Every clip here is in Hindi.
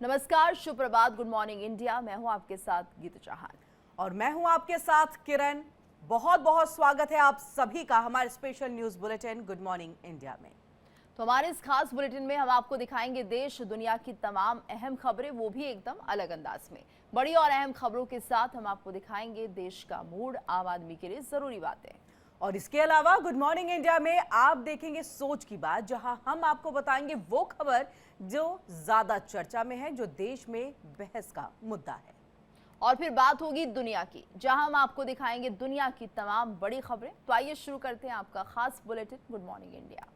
नमस्कार, सुप्रभात, गुड मॉर्निंग इंडिया। मैं हूं आपके साथ गीतू चौहान और मैं हूं आपके साथ किरण। बहुत बहुत स्वागत है आप सभी का हमारे special news bulletin good morning India में। तो हमारे इस खास बुलेटिन में हम आपको दिखाएंगे देश दुनिया की तमाम अहम खबरें, वो भी एकदम अलग अंदाज में। बड़ी और अहम खबरों के साथ हम आपको दिखाएंगे देश का मूड, आम आदमी के लिए जरूरी बातें। और इसके अलावा गुड मॉर्निंग इंडिया में आप देखेंगे सोच की बात, जहां हम आपको बताएंगे वो खबर जो ज्यादा चर्चा में है, जो देश में बहस का मुद्दा है। और फिर बात होगी दुनिया की, जहां हम आपको दिखाएंगे दुनिया की तमाम बड़ी खबरें। तो आइए शुरू करते हैं आपका खास बुलेटिन गुड मॉर्निंग इंडिया।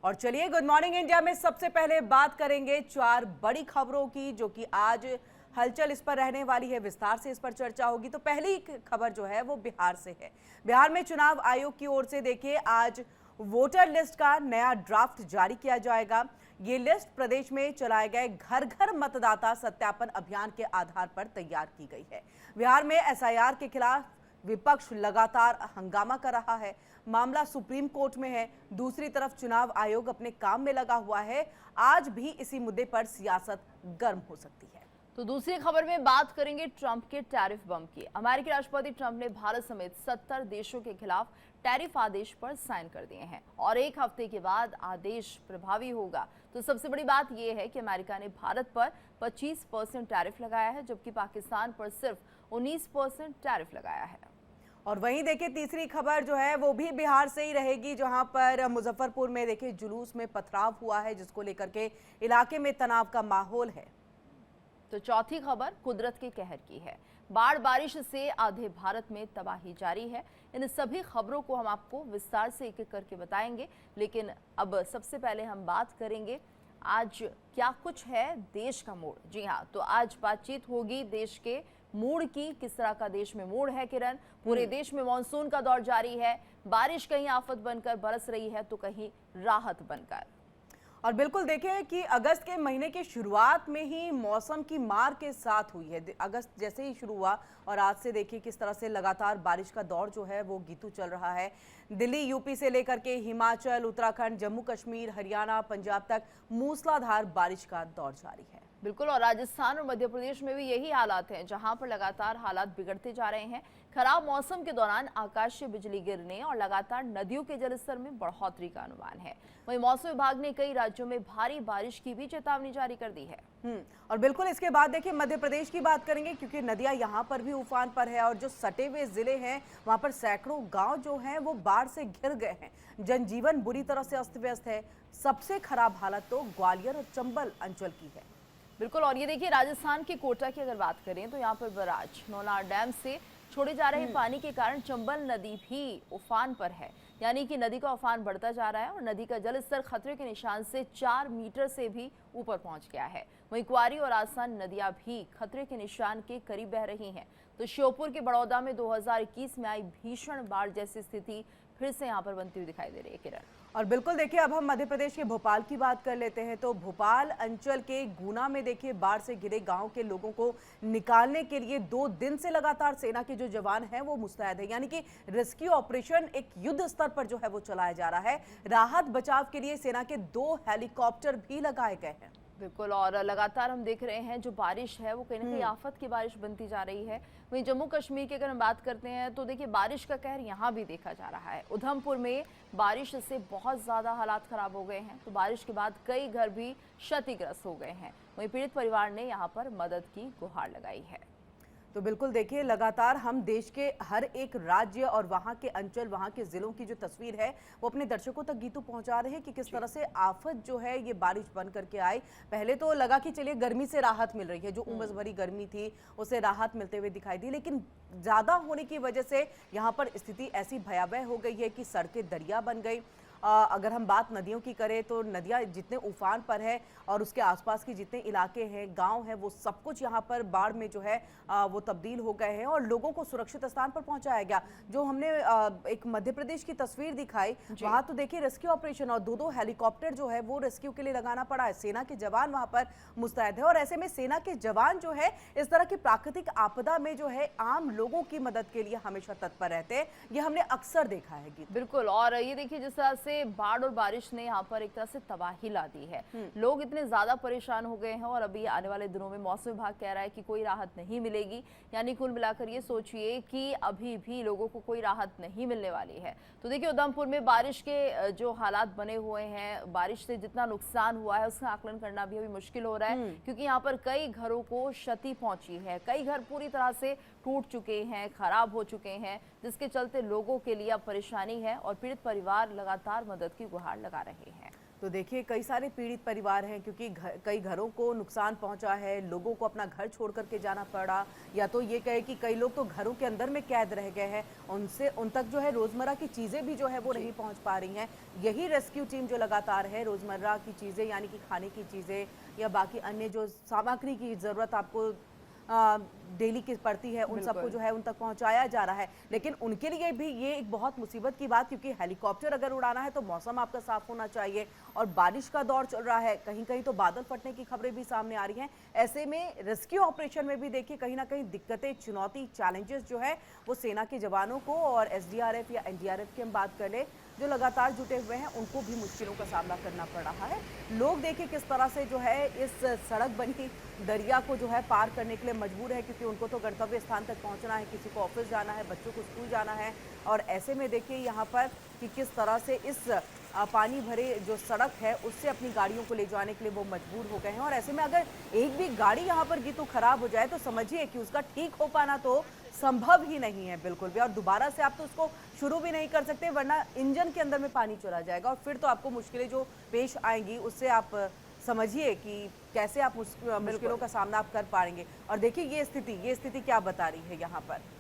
और चलिए गुड मॉर्निंग इंडिया में सबसे पहले बात करेंगे 4 बड़ी खबरों की, जो कि आज हलचल इस पर रहने वाली है, विस्तार से इस पर चर्चा होगी। तो पहली खबर जो है वो बिहार से है। बिहार में चुनाव आयोग की ओर से देखिए आज वोटर लिस्ट का नया ड्राफ्ट जारी किया जाएगा। ये लिस्ट प्रदेश में चलाए गए घर घर मतदाता सत्यापन अभियान के आधार पर तैयार की गई है। बिहार में एसआईआर के खिलाफ विपक्ष लगातार हंगामा कर रहा है। मामला सुप्रीम कोर्ट में है। दूसरी तरफ चुनाव आयोग अपने काम में लगा हुआ है। आज भी इसी मुद्दे पर सियासत गर्म हो सकती है। तो दूसरी खबर में बात करेंगे ट्रंप के टैरिफ बम की। अमेरिकी राष्ट्रपति ट्रंप ने भारत समेत 70 देशों के खिलाफ टैरिफ आदेश पर साइन कर दिए हैं और एक हफ्ते के बाद आदेश प्रभावी होगा। तो सबसे बड़ी बात यह है कि अमेरिका ने भारत पर 25% टैरिफ लगाया है, जबकि पाकिस्तान पर सिर्फ 19% टैरिफ लगाया है। और वहीं देखिए तीसरी खबर जो है वो भी बिहार से ही रहेगी, जहां पर मुजफ्फरपुर में देखिए जुलूस में पथराव हुआ है, जिसको लेकर के इलाके में तनाव का माहौल है। तो चौथी खबर कुदरत के कहर की है। बाढ़ बारिश से आधे भारत में तबाही जारी है। इन सभी खबरों को हम आपको विस्तार से एक एक करके बताएंगे, लेकिन अब सबसे पहले हम बात करेंगे आज क्या कुछ है देश का मूड। जी हाँ, तो आज बातचीत होगी देश के मूड की। किस तरह का देश में मूड है किरण? पूरे देश में मानसून का दौर जारी है। बारिश कहीं आफत बनकर बरस रही है तो कहीं राहत बनकर। और बिल्कुल देखिए कि अगस्त के महीने की शुरुआत में ही मौसम की मार के साथ हुई है। अगस्त जैसे ही शुरू हुआ और आज से देखिए किस तरह से लगातार बारिश का दौर जो है वो गीतू चल रहा है। दिल्ली, यूपी से लेकर के हिमाचल, उत्तराखंड, जम्मू कश्मीर, हरियाणा, पंजाब तक मूसलाधार बारिश का दौर जारी है। बिल्कुल, और राजस्थान और मध्य प्रदेश में भी यही हालात हैं, जहां पर लगातार हालात बिगड़ते जा रहे हैं। खराब मौसम के दौरान आकाशीय बिजली गिरने और लगातार नदियों के जलस्तर में बढ़ोतरी का अनुमान है। वहीं मौसम विभाग ने कई राज्यों में भारी बारिश की भी चेतावनी जारी कर दी है। और बिल्कुल इसके बाद देखिए मध्य प्रदेश की बात करेंगे, क्योंकि नदियां यहां पर भी उफान पर है और जो सटे हुए जिले हैं वहां पर सैकड़ों गांव जो हैं वो बाढ़ से घिर गए हैं। जनजीवन बुरी तरह से अस्त व्यस्त है। सबसे खराब हालत तो ग्वालियर और चंबल अंचल की है। बिल्कुल, और ये देखिए राजस्थान के कोटा की अगर बात करें तो यहाँ पर बराज नौनार डैम से छोड़े जा रहे पानी के कारण चंबल नदी भी उफान पर है। यानी कि नदी का उफान बढ़ता जा रहा है और नदी का जलस्तर खतरे के निशान से 4 मीटर से भी ऊपर पहुंच गया है। वहीं क्वारी और आसान नदियां भी खतरे के निशान के करीब बह रही हैं। तो श्योपुर के बड़ौदा में 2021 में आई भीषण बाढ़ जैसी स्थिति फिर से यहाँ पर बनती हुई दिखाई दे रही है किरण। और बिल्कुल देखिए अब हम मध्य प्रदेश के भोपाल की बात कर लेते हैं। तो भोपाल अंचल के गुना में देखिए बाढ़ से घिरे गांव के लोगों को निकालने के लिए 2 दिन से लगातार सेना के जो जवान हैं वो मुस्तैद है। यानी कि रेस्क्यू ऑपरेशन एक युद्ध स्तर पर जो है वो चलाया जा रहा है। राहत बचाव के लिए सेना के 2 हेलीकॉप्टर भी लगाए गए हैं। बिल्कुल, और लगातार हम देख रहे हैं जो बारिश है वो कहीं ना कहीं आफत की बारिश बनती जा रही है। वहीं जम्मू कश्मीर की अगर हम बात करते हैं तो देखिए बारिश का कहर यहाँ भी देखा जा रहा है। उधमपुर में बारिश से बहुत ज़्यादा हालात खराब हो गए हैं। तो बारिश के बाद कई घर भी क्षतिग्रस्त हो गए हैं। वहीं पीड़ित परिवार ने यहाँ पर मदद की गुहार लगाई है। तो बिल्कुल देखिए लगातार हम देश के हर एक राज्य और वहां के अंचल, वहां के जिलों की जो तस्वीर है वो अपने दर्शकों तक गीतू पहुंचा रहे हैं कि किस तरह से आफत जो है ये बारिश बन करके आई। पहले तो लगा कि चलिए गर्मी से राहत मिल रही है, जो उमस भरी गर्मी थी उससे राहत मिलते हुए दिखाई दी, लेकिन ज्यादा होने की वजह से यहाँ पर स्थिति ऐसी भयावह हो गई है कि सड़कें दरिया बन गई। अगर हम बात नदियों की करें तो नदियां जितने उफान पर है और उसके आसपास के जितने इलाके हैं, गांव हैं, वो सब कुछ यहां पर बाढ़ में जो है वो तब्दील हो गए हैं और लोगों को सुरक्षित स्थान पर पहुंचाया गया। जो हमने एक मध्य प्रदेश की तस्वीर दिखाई, वहां तो देखिए रेस्क्यू ऑपरेशन और 2 हेलीकॉप्टर जो है वो रेस्क्यू के लिए लगाना पड़ा है। सेना के जवान वहां पर मुस्तैद है और ऐसे में सेना के जवान जो है इस तरह की प्राकृतिक आपदा में जो है आम लोगों की मदद के लिए हमेशा तत्पर रहते हैं। ये हमने अक्सर देखा है। बिल्कुल, और ये देखिए जिस तरह से बाढ़ और बारिश ने यहाँ पर एक तरह से तबाही ला दी है। लोग इतने ज्यादा परेशान हो गए हैं और अभी आने वाले दिनों में मौसम विभाग कह रहा है कि कोई राहत नहीं मिलेगी। यानी कुल मिलाकर ये सोचिए कि अभी भी लोगों को कोई राहत नहीं मिलने वाली है। तो देखिए, उधमपुर में बारिश के जो हालात बने हुए हैं, बारिश से जितना नुकसान हुआ है उसका आकलन करना भी अभी मुश्किल हो रहा है, क्योंकि यहाँ पर कई घरों को क्षति पहुंची है। कई घर पूरी तरह से टूट चुके हैं, खराब हो चुके हैं, जिसके चलते लोगों के लिए अब परेशानी है और पीड़ित परिवार लगातार मदद की गुहार लगा रहे हैं। तो देखिए, कई सारे पीड़ित परिवार हैं क्योंकि कई घरों को नुकसान पहुंचा है, लोगों को अपना घर छोड़ करके जाना पड़ा, या तो ये कहे कि कई लोग तो घरों के अंदर में कैद रह गए हैं, उन तक जो है रोजमर्रा की चीजें भी जो है वो नहीं पहुंच पा रही हैं। यही रेस्क्यू टीम जो लगातार है रोजमर्रा की चीजें यानी कि खाने की चीजें या बाकी अन्य जो सामग्री की जरूरत आपको डेली की पड़ती है, उन सबको जो है उन तक पहुंचाया जा रहा है। लेकिन उनके लिए भी ये एक बहुत मुसीबत की बात, क्योंकि हेलीकॉप्टर अगर उड़ाना है तो मौसम आपका साफ होना चाहिए और बारिश का दौर चल रहा है, कहीं कहीं तो बादल फटने की खबरें भी सामने आ रही हैं। ऐसे में रेस्क्यू ऑपरेशन में भी देखिए कहीं ना कहीं दिक्कतें, चुनौती, चैलेंजेस जो है वो सेना के जवानों को और एसडीआरएफ या एनडीआरएफ की हम बात कर ले जो लगातार जुटे हुए हैं उनको भी मुश्किलों का सामना करना पड़ रहा है। लोग देखिए किस तरह से जो है इस सड़क बनी दरिया को जो है पार करने के लिए मजबूर है, क्योंकि उनको तो गंतव्य स्थान तक पहुंचना है, किसी को ऑफिस जाना है, बच्चों को स्कूल जाना है। और ऐसे में देखिए यहाँ पर कि किस तरह से इस पानी भरे जो सड़क है उससे अपनी गाड़ियों को ले जाने के लिए वो मजबूर हो गए हैं। और ऐसे में अगर एक भी गाड़ी यहाँ पर गीतू खराब हो जाए तो समझिए कि उसका ठीक हो पाना तो संभव ही नहीं है बिल्कुल भी, और दोबारा से आप तो उसको शुरू भी नहीं कर सकते, वरना इंजन के अंदर में पानी चला जाएगा और फिर तो आपको मुश्किलें जो पेश आएंगी उससे आप समझिए कि कैसे आप मुश्किलों का सामना आप कर पाएंगे। और देखिए ये स्थिति क्या बता रही है यहाँ पर।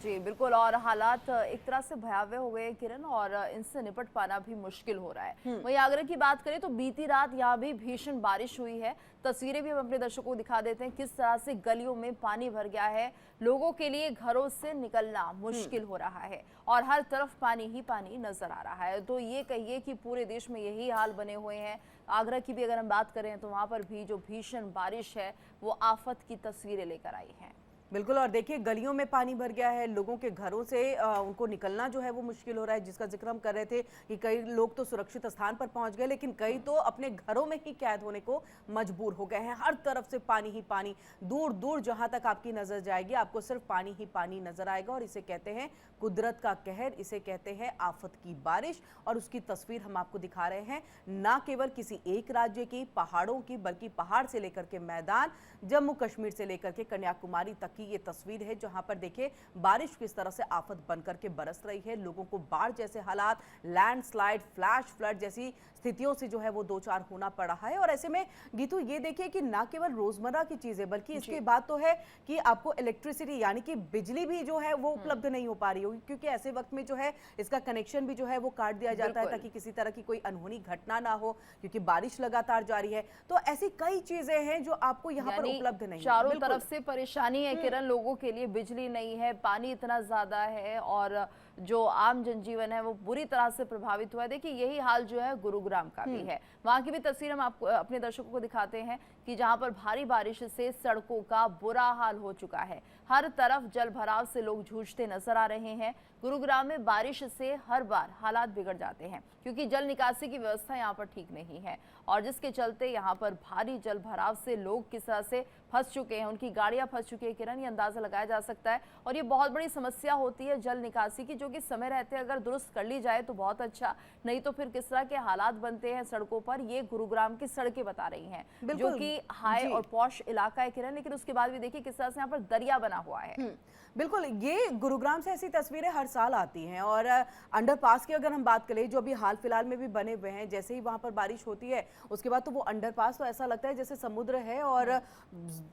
जी बिल्कुल, और हालात एक तरह से भयावह हो गए किरण, और इनसे निपट पाना भी मुश्किल हो रहा है। वहीं आगरा की बात करें तो बीती रात यहाँ भी भीषण बारिश हुई है। तस्वीरें भी हम अपने दर्शकों को दिखा देते हैं किस तरह से गलियों में पानी भर गया है। लोगों के लिए घरों से निकलना मुश्किल हो रहा है और हर तरफ पानी ही पानी नजर आ रहा है। तो ये कहिए कि पूरे देश में यही हाल बने हुए हैं। आगरा की भी अगर हम बात करें तो वहां पर भी जो भीषण बारिश है वो आफत की तस्वीरें लेकर आई है। बिल्कुल, और देखिए गलियों में पानी भर गया है, लोगों के घरों से उनको निकलना जो है वो मुश्किल हो रहा है, जिसका जिक्र हम कर रहे थे कि कई लोग तो सुरक्षित स्थान पर पहुंच गए, लेकिन कई तो अपने घरों में ही कैद होने को मजबूर हो गए हैं। हर तरफ से पानी ही पानी, दूर दूर जहां तक आपकी नजर जाएगी आपको सिर्फ पानी ही पानी नजर आएगा। और इसे कहते हैं कुदरत का कहर, इसे कहते हैं आफत की बारिश। और उसकी तस्वीर हम आपको दिखा रहे हैं, ना केवल किसी एक राज्य की, पहाड़ों की, बल्कि पहाड़ से लेकर के मैदान, जम्मू कश्मीर से लेकर के कन्याकुमारी तक ये तस्वीर है, जहां पर देखिए बारिश किस तरह से आफत बनकर के बरस रही है। लोगों को बाढ़ जैसे हालात, लैंडस्लाइड, फ्लैश फ्लड जैसी स्थितियों से जो है वो दो चार होना पड़ रहा है। और ऐसे में गीतू ये देखिए कि ना केवल रोजमर्रा की चीजें बल्कि इसके बाद तो है कि आपको इलेक्ट्रिसिटी यानी कि बिजली भी जो है वो उपलब्ध नहीं हो पा रही होगी, क्योंकि ऐसे वक्त में जो है इसका कनेक्शन भी जो है वो काट दिया जाता है ताकि किसी तरह की कोई अनहोनी घटना ना हो, क्योंकि बारिश लगातार जारी है। तो ऐसी कई चीजें हैं जो आपको यहाँ पर उपलब्ध नहीं है। चारों तरफ से परेशानी है किरण, लोगों के लिए बिजली नहीं है, पानी इतना ज्यादा है और जो आम जनजीवन है वो बुरी तरह से प्रभावित हुआ है। देखिए यही हाल जो है गुरुग्राम का भी है। वहां की भी तस्वीर हम आपको अपने दर्शकों को दिखाते हैं कि जहां पर भारी बारिश से सड़कों का बुरा हाल हो चुका है। हर तरफ जल भराव से लोग जूझते नजर आ रहे हैं। गुरुग्राम में बारिश से हर बार हालात बिगड़ जाते हैं क्योंकि जल निकासी की व्यवस्था यहाँ पर ठीक नहीं है और जिसके चलते यहाँ पर भारी जल भराव से लोग किस तरह से फंस चुके हैं, उनकी गाड़ियां फंस चुकी है किरण, ये अंदाजा लगाया जा सकता है। और ये बहुत बड़ी समस्या होती है जल निकासी की, जो कि समय रहते अगर दुरुस्त कर ली जाए तो बहुत अच्छा, नहीं तो फिर किस तरह के हालात बनते हैं सड़कों पर, ये गुरुग्राम की सड़कें बता रही हैं, जो कि हाई और पॉश इलाका है किरण। लेकिन उसके बाद भी देखिए किस तरह से यहाँ पर दरिया बना हुआ है। बिल्कुल, ये गुरुग्राम से ऐसी तस्वीरें हर साल आती हैं। और अंडरपास की अगर हम बात करें जो अभी हाल फिलहाल में भी बने हुए हैं, जैसे ही वहां पर बारिश होती है उसके बाद तो वो अंडरपास तो ऐसा लगता है जैसे समुद्र है और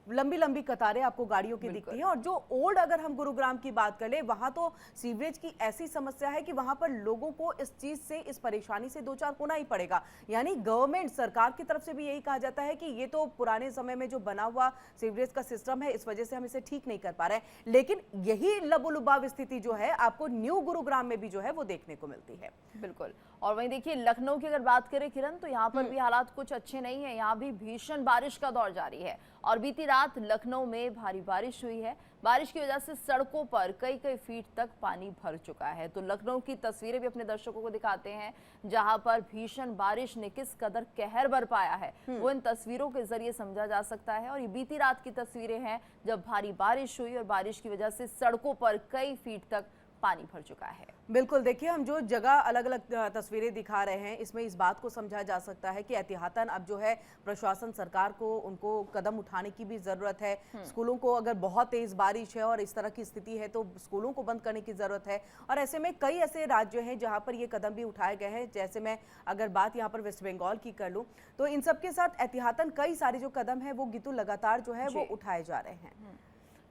लंबी लंबी कतारें आपको गाड़ियों की दिखती हैं। और जो ओल्ड अगर हम गुरुग्राम की बात करें, वहां तो सीवरेज की ऐसी समस्या है कि वहां पर लोगों को इस चीज से, इस परेशानी से दो चार होना ही पड़ेगा। यानी गवर्नमेंट, सरकार की तरफ से भी यही कहा जाता है कि ये तो पुराने समय में जो बना हुआ सीवरेज का सिस्टम है, इस वजह से हम इसे ठीक नहीं कर पा रहे हैं। लेकिन यही लबोलुबाव स्थिति जो है आपको न्यू गुरुग्राम में भी जो है वो देखने को मिलती है। बिल्कुल, और वहीं देखिए लखनऊ की अगर बात करें किरण, तो यहाँ पर भी हालात कुछ अच्छे नहीं है। यहाँ भी भीषण बारिश का दौर जारी है और बीती रात लखनऊ में भारी बारिश हुई है। बारिश की वजह से सड़कों पर कई कई फीट तक पानी भर चुका है। तो लखनऊ की तस्वीरें भी अपने दर्शकों को दिखाते हैं, जहां पर भीषण बारिश ने किस कदर कहर बरपाया है वो इन तस्वीरों के जरिए समझा जा सकता है। और ये बीती रात की तस्वीरें हैं जब भारी बारिश हुई और बारिश की वजह से सड़कों पर कई फीट तक पानी भर चुका है। बिल्कुल, देखिए हम जो जगह अलग अलग तस्वीरें दिखा रहे हैं, इसमें इस बात को समझा जा सकता है कि एहतियातन अब जो है प्रशासन, सरकार को उनको कदम उठाने की भी ज़रूरत है। स्कूलों को अगर बहुत तेज़ बारिश है और इस तरह की स्थिति है तो स्कूलों को बंद करने की ज़रूरत है। और ऐसे में कई ऐसे राज्य हैं जहाँ पर ये कदम भी उठाए गए हैं। जैसे मैं अगर बात यहाँ पर वेस्ट बंगाल की कर लूँ तो इन सब के साथ एहतियातन कई सारे जो कदम है वो गीतू लगातार जो है वो उठाए जा रहे हैं।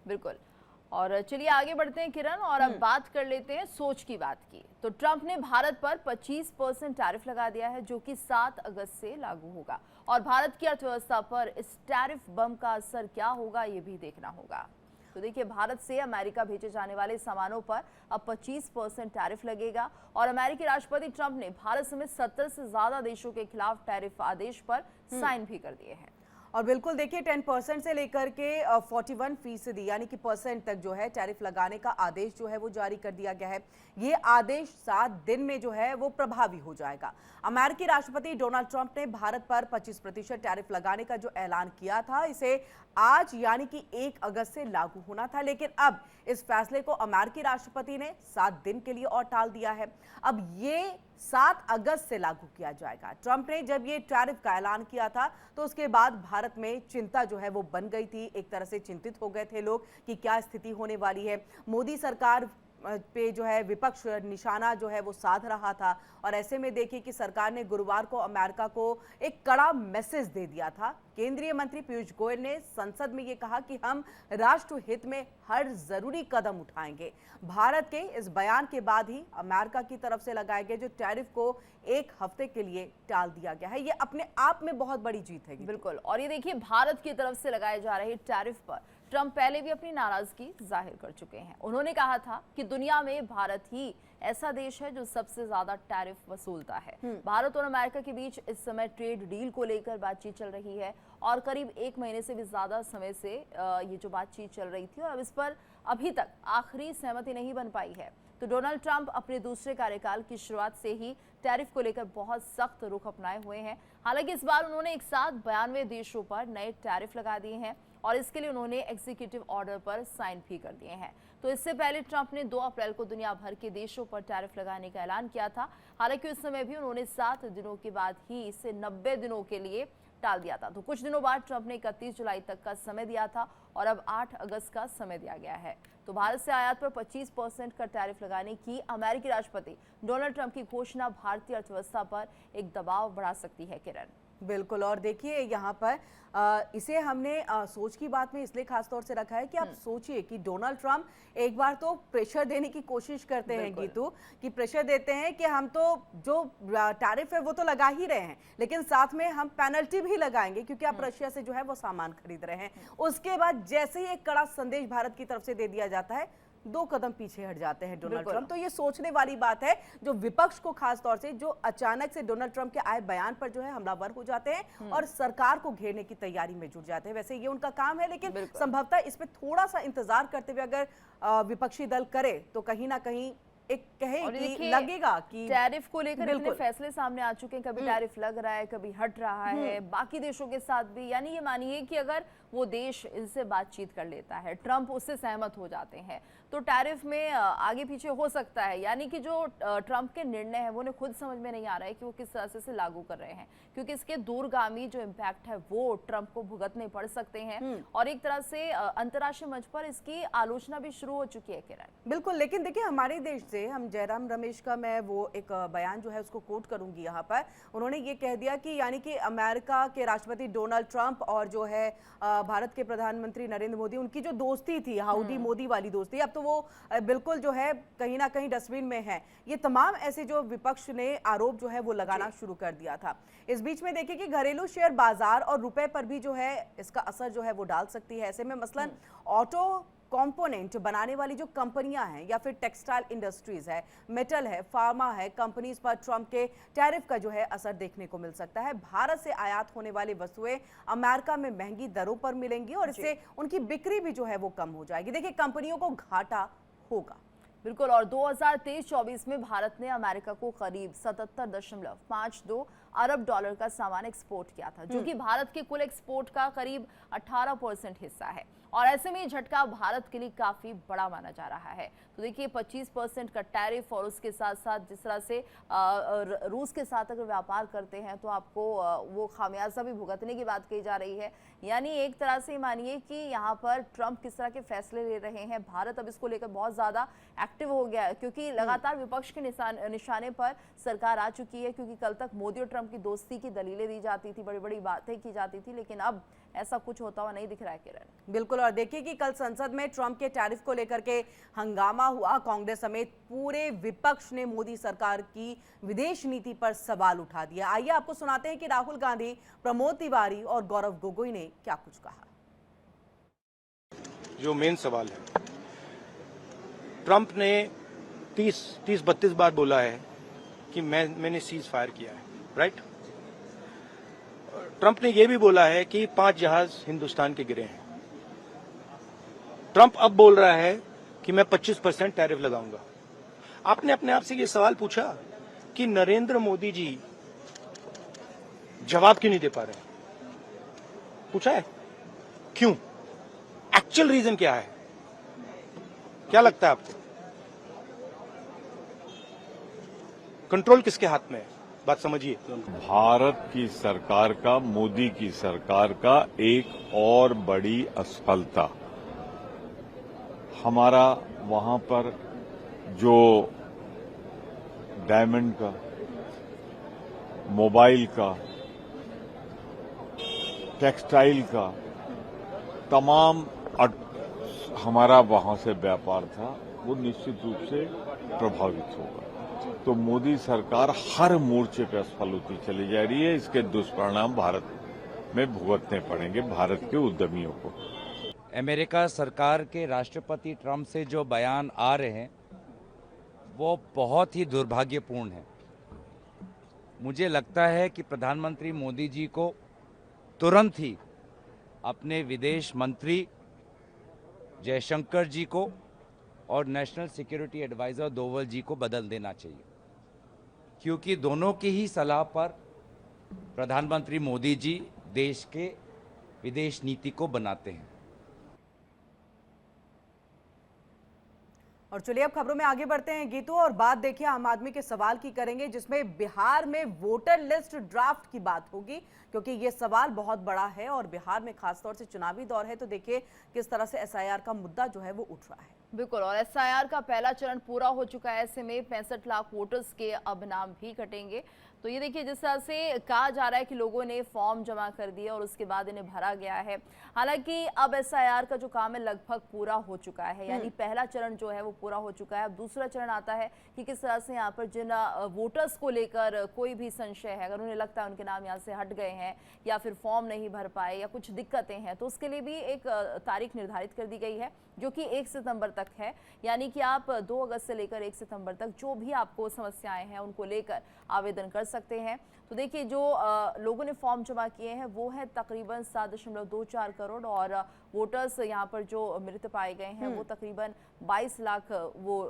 बिल्कुल, और चलिए आगे बढ़ते हैं किरण, और अब बात कर लेते हैं सोच की बात की। तो ट्रंप ने भारत पर 25% टैरिफ लगा दिया है, जो कि 7 अगस्त से लागू होगा। और भारत की अर्थव्यवस्था पर इस टैरिफ बम का असर क्या होगा ये भी देखना होगा। तो देखिए, भारत से अमेरिका भेजे जाने वाले सामानों पर अब 25% टैरिफ लगेगा। और अमेरिकी राष्ट्रपति ट्रंप ने भारत समेत 70 से ज्यादा देशों के खिलाफ टैरिफ आदेश पर साइन भी कर दिए हैं। और बिल्कुल देखिए 10% से लेकर के 41% यानी कि परसेंट तक जो है टैरिफ लगाने का आदेश जो है वो जारी कर दिया गया है। ये आदेश 7 दिन में जो है वो प्रभावी हो जाएगा। अमेरिकी राष्ट्रपति डोनाल्ड ट्रंप ने भारत पर 25% टैरिफ लगाने का जो ऐलान किया था, इसे आज यानी कि 1 अगस्त से लागू होना था, लेकिन अब इस फैसले को अमेरिकी राष्ट्रपति ने 7 दिन के लिए और टाल दिया है। अब ये 7 अगस्त से लागू किया जाएगा। ट्रंप ने जब ये टैरिफ का ऐलान किया था तो उसके बाद भारत में चिंता जो है वो बन गई थी। एक तरह से चिंतित हो गए थे लोग कि क्या स्थिति होने वाली है। मोदी सरकार पे जो है विपक्ष निशाना जो है वो साध रहा था। और ऐसे में देखिए कि सरकार ने गुरुवार को अमेरिका को एक कड़ा मैसेज दे दिया था। केंद्रीय मंत्री पीयूष गोयल ने संसद में ये कहा कि हम राष्ट्र हित में हर जरूरी कदम उठाएंगे। भारत के इस बयान के बाद ही अमेरिका की तरफ से लगाए गए जो टैरिफ को 1 हफ्ते के लिए टाल दिया गया है। ये अपने आप में बहुत बड़ी जीत है। बिल्कुल, और ये देखिए भारत की तरफ से लगाए जा रहे टैरिफ पर ट्रंप पहले भी अपनी नाराजगी जाहिर कर चुके हैं। उन्होंने कहा था कि दुनिया में भारत ही ऐसा देश है जो सबसे ज्यादा टैरिफ वसूलता है। भारत और अमेरिका के बीच इस समय ट्रेड डील को लेकर बातचीत चल रही है और करीब 1 महीने से भी ज्यादा समय से ये जो बातचीत चल रही थी और अब इस पर अभी तक आखिरी सहमति नहीं बन पाई है। तो डोनाल्ड ट्रंप अपने दूसरे कार्यकाल की शुरुआत से ही टैरिफ को लेकर बहुत सख्त रुख अपनाए हुए हैं। हालांकि इस बार उन्होंने एक साथ 92 देशों पर नए टैरिफ लगा दिए हैं और इसके लिए उन्होंने एग्जीक्यूटिव ऑर्डर पर साइन भी कर दिए हैं। तो इससे पहले ट्रंप ने 2 अप्रैल को दुनिया भर के देशों पर टैरिफ लगाने का ऐलान किया था। हालांकि उस समय भी उन्होंने 7 दिनों के बाद ही इसे 90 दिनों के लिए टाल दिया था। तो कुछ दिनों बाद ट्रंप ने 31 जुलाई तक का समय दिया था और अब 8 अगस्त का समय दिया गया है। तो भारत से आयात पर 25% का टैरिफ लगाने की अमेरिकी राष्ट्रपति डोनाल्ड ट्रंप की घोषणा भारतीय अर्थव्यवस्था पर एक दबाव बढ़ा सकती है किरण। बिल्कुल, और देखिए यहाँ पर इसे हमने सोच की बात में इसलिए खास तौर से रखा है कि आप सोचिए कि डोनाल्ड ट्रंप एक बार तो प्रेशर देने की कोशिश करते हैं गीतू, कि प्रेशर देते हैं कि हम तो जो टैरिफ है वो तो लगा ही रहे हैं, लेकिन साथ में हम पेनल्टी भी लगाएंगे क्योंकि आप रशिया से जो है वो सामान खरीद रहे हैं। उसके बाद जैसे ही एक कड़ा संदेश भारत की तरफ से दे दिया जाता है, 2 कदम पीछे हट जाते हैं डोनाल्ड ट्रंप। तो ये सोचने वाली बात है जो विपक्ष को, खास तौर से जो अचानक से डोनाल्ड ट्रंप के आए बयान पर जो है हमलावर हो जाते हैं और सरकार को घेरने की तैयारी में जुट जाते हैं। वैसे ये उनका काम है, लेकिन संभवतः इस पे थोड़ा सा इंतजार करते हुए अगर विपक्षी दल करे तो कहीं ना कहीं एक कहे कि लगेगा कि टैरिफ को लेकर इतने फैसले सामने आ चुके हैं, कभी टैरिफ लग रहा है, कभी हट रहा है, बाकी देशों के साथ भी। यानी ये मानिए कि अगर वो देश इनसे बातचीत कर लेता है, ट्रंप उससे सहमत हो जाते हैं, तो टैरिफ में आगे पीछे हो सकता है। यानी कि जो ट्रंप के निर्णय है वो उन्हें खुद समझ में नहीं आ रहा है कि वो किस तरह से लागू कर रहे हैं, क्योंकि इसके दूरगामी जो इम्पैक्ट है वो ट्रंप को भुगतने पड़ सकते हैं और एक तरह से अंतर्राष्ट्रीय मंच पर इसकी आलोचना भी शुरू हो चुकी है किरण। बिल्कुल, लेकिन देखिए हमारे देश से हम जयराम रमेश का मैं वो एक बयान जो है उसको कोट करूंगी यहाँ पर। उन्होंने ये कह दिया कि यानी कि अमेरिका के राष्ट्रपति डोनाल्ड ट्रंप और जो है भारत के प्रधानमंत्री नरेंद्र मोदी, उनकी जो दोस्ती थी, हाउडी मोदी वाली दोस्ती, अब तो वो बिल्कुल जो है कहीं ना कहीं डस्टबिन में है। ये तमाम ऐसे जो विपक्ष ने आरोप जो है वो लगाना शुरू कर दिया था। इस बीच में देखिए कि घरेलू शेयर बाजार और रुपए पर भी जो है इसका असर जो है वो डाल सकती है। ऐसे में मसलन ऑटो कंपोनेंट बनाने वाली जो कंपनियां हैं या फिर टेक्सटाइल इंडस्ट्रीज है, मेटल है, फार्मा है, कंपनीज पर ट्रंप के टैरिफ का जो है असर देखने को मिल सकता है। भारत से आयात होने वाली वस्तुएं अमेरिका में महंगी दरों पर मिलेंगी और इससे उनकी बिक्री भी जो है वो कम हो जाएगी। देखिए, कंपनियों को घाटा होगा। बिल्कुल। और 2023-24 में भारत ने अमेरिका को करीब 77.52 अरब डॉलर का सामान एक्सपोर्ट किया था, जो कि भारत के कुल एक्सपोर्ट का करीब 18% हिस्सा है। और ऐसे में झटका भारत के लिए काफी बड़ा माना जा रहा है। तो देखिए, 25% का टैरिफ और उसके साथ साथ जिस तरह से रूस के साथ अगर व्यापार करते हैं तो आपको वो खामियाजा भी भुगतने की बात कही जा रही है। यानी एक तरह से मानिए कि यहाँ पर ट्रंप किस तरह के फैसले ले रहे हैं, भारत अब इसको लेकर बहुत ज्यादा एक्टिव हो गया है, क्योंकि लगातार विपक्ष के निशाने पर सरकार आ चुकी है। क्योंकि कल तक मोदी और ट्रंप की दोस्ती की दलीलें दी जाती थी, बड़ी बड़ी बातें की जाती थी, लेकिन अब ऐसा कुछ होता हुआ नहीं दिख रहा है। किरण, बिल्कुल। और देखिए कि कल संसद में ट्रंप के टैरिफ को लेकर के हंगामा हुआ। कांग्रेस समेत पूरे विपक्ष ने मोदी सरकार की विदेश नीति पर सवाल उठा दिया। आइए आपको सुनाते हैं कि राहुल गांधी, प्रमोद तिवारी और गौरव गोगोई ने क्या कुछ कहा। जो मेन सवाल है, ट्रंप ने 30-32 बार बोला है कि मैंने सीज फायर किया है, राइट। ट्रंप ने यह भी बोला है कि 5 जहाज हिंदुस्तान के गिरे हैं। ट्रंप अब बोल रहा है कि मैं 25% टैरिफ लगाऊंगा। आपने अपने आप से ये सवाल पूछा कि नरेंद्र मोदी जी जवाब क्यों नहीं दे पा रहे? पूछा है क्यों? एक्चुअल रीजन क्या है? क्या लगता है आपको? कंट्रोल किसके हाथ में है? बात समझिए। भारत की सरकार का, मोदी की सरकार का एक और बड़ी असफलता, हमारा वहां पर जो डायमंड का, मोबाइल का, टेक्सटाइल का तमाम हमारा वहां से व्यापार था, वो निश्चित रूप से प्रभावित होगा। तो मोदी सरकार हर मोर्चे पर असफल होती चली जा रही है। इसके दुष्परिणाम भारत में भुगतने पड़ेंगे, भारत के उद्यमियों को। अमेरिका सरकार के राष्ट्रपति ट्रंप से जो बयान आ रहे हैं वो बहुत ही दुर्भाग्यपूर्ण है। मुझे लगता है कि प्रधानमंत्री मोदी जी को तुरंत ही अपने विदेश मंत्री जयशंकर जी को और नेशनल सिक्योरिटी एडवाइजर डोवल जी को बदल देना चाहिए, क्योंकि दोनों की ही सलाह पर प्रधानमंत्री मोदी जी देश के विदेश नीति को बनाते हैं। और चलिए अब खबरों में आगे बढ़ते हैं गीतू, और बात देखिए आम आदमी के सवाल की करेंगे, जिसमें बिहार में वोटर लिस्ट ड्राफ्ट की बात होगी, क्योंकि ये सवाल बहुत बड़ा है और बिहार में खासतौर से चुनावी दौर है। तो देखिए किस तरह से एसआईआर का मुद्दा जो है वो उठ रहा है। बिल्कुल। और एसआईआर का पहला चरण पूरा हो चुका है। ऐसे में 65 लाख वोटर्स के अब नाम भी कटेंगे। तो ये देखिए, जिस तरह से कहा जा रहा है कि लोगों ने फॉर्म जमा कर दिए और उसके बाद इन्हें भरा गया है। हालांकि अब एसआईआर का जो काम है लगभग पूरा हो चुका है, यानी पहला चरण जो है वो पूरा हो चुका है। अब दूसरा चरण आता है कि किस तरह से यहाँ पर जिन वोटर्स को लेकर कोई भी संशय है, अगर उन्हें लगता है उनके नाम यहाँ से हट गए हैं या फिर फॉर्म नहीं भर पाए या कुछ दिक्कतें हैं, तो उसके लिए भी एक तारीख निर्धारित कर दी गई है, जो कि 1 सितंबर तक है। यानी कि आप 2 अगस्त से लेकर 1 सितंबर तक जो भी आपको समस्याएं हैं उनको लेकर आवेदन कर सकते हैं। तो देखिए, जो लोगों ने फॉर्म जमा किए हैं वो है तकरीबन 7.24 करोड़, और वोटर्स यहाँ पर जो मृत पाए गए हैं वो तकरीबन 22 लाख वो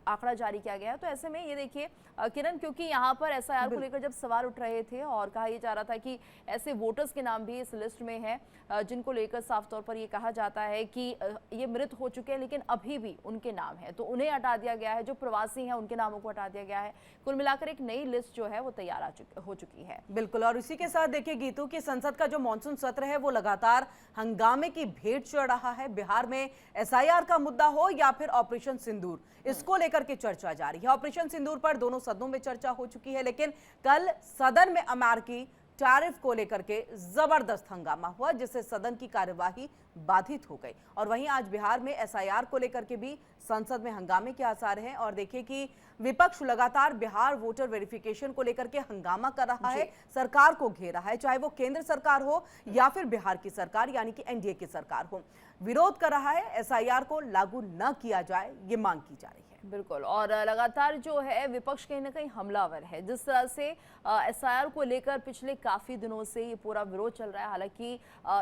आंकड़ा जारी किया गया है। तो ऐसे में ये देखिए किरण, क्योंकि यहाँ पर एसआईआर को लेकर जब सवाल उठ रहे थे और कहा यह जा रहा था कि ऐसे वोटर्स के नाम भी इस लिस्ट में हैं जिनको लेकर साफ तौर पर ये कहा जाता है कि ये मृत हो चुके हैं लेकिन अभी भी उनके नाम है, तो उन्हें हटा दिया गया है। जो प्रवासी हैं उनके नामों को हटा दिया गया है। कुल मिलाकर एक नई लिस्ट जो है वो तैयार हो चुकी है। बिल्कुल। और इसी के साथ देखिए गीतू की संसद का जो मानसून सत्र है वो लगातार हंगामे की भेंट चढ़ रहा है। बिहार में एसआईआर का मुद्दा हो या फिर ऑपरेशन सिंदूर, इसको लेकर के चर्चा जारी है। ऑपरेशन सिंदूर पर दोनों सदनों में चर्चा हो चुकी है, लेकिन कल सदन में अमेरिकी टैरिफ को लेकर के जबरदस्त हंगामा हुआ, जिससे सदन की कार्यवाही बाधित हो गई। और वहीं आज बिहार में एसआईआर को लेकर के भी संसद में हंगामे के आसार हैं। और देखिए कि विपक्ष लगातार बिहार वोटर वेरिफिकेशन को लेकर के हंगामा कर रहा है, सरकार को घेर रहा है, चाहे वो केंद्र सरकार हो या फिर बिहार की सरकार यानी कि एनडीए की सरकार हो, विरोध कर रहा है। एसआईआर को लागू न किया जाए, ये मांग की जा रही है। बिल्कुल, और लगातार जो है विपक्ष कहीं ना कहीं हमलावर है। जिस तरह से एसआईआर को लेकर पिछले काफ़ी दिनों से ये पूरा विरोध चल रहा है, हालांकि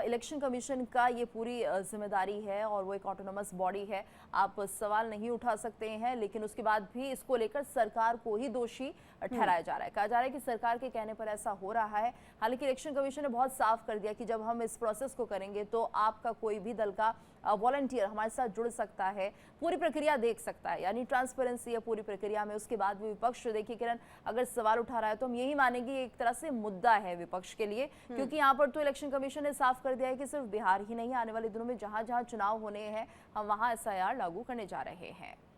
इलेक्शन कमीशन का ये पूरी जिम्मेदारी है और वो एक ऑटोनोमस बॉडी है, आप सवाल नहीं उठा सकते हैं, लेकिन उसके बाद भी इसको लेकर सरकार को ही दोषी ठहराया जा रहा है। कहा जा रहा है कि सरकार के कहने पर ऐसा हो रहा है। हालांकि इलेक्शन कमीशन ने बहुत साफ कर दिया कि जब हम इस प्रोसेस को करेंगे तो आपका कोई भी दल का वॉलंटियर हमारे साथ जुड़ सकता है, पूरी प्रक्रिया देख सकता है, यानी ट्रांसपेरेंसी है पूरी प्रक्रिया में। उसके बाद भी विपक्ष, देखिए किरण, अगर सवाल उठा रहा है तो हम यही मानेंगे एक तरह से मुद्दा है विपक्ष के लिए, क्योंकि यहाँ पर तो इलेक्शन कमीशन ने साफ कर दिया है कि सिर्फ बिहार ही नहीं, आने वाले दिनों में जहां जहां चुनाव होने हैं हम वहां एसआईआर लागू करने जा रहे हैं।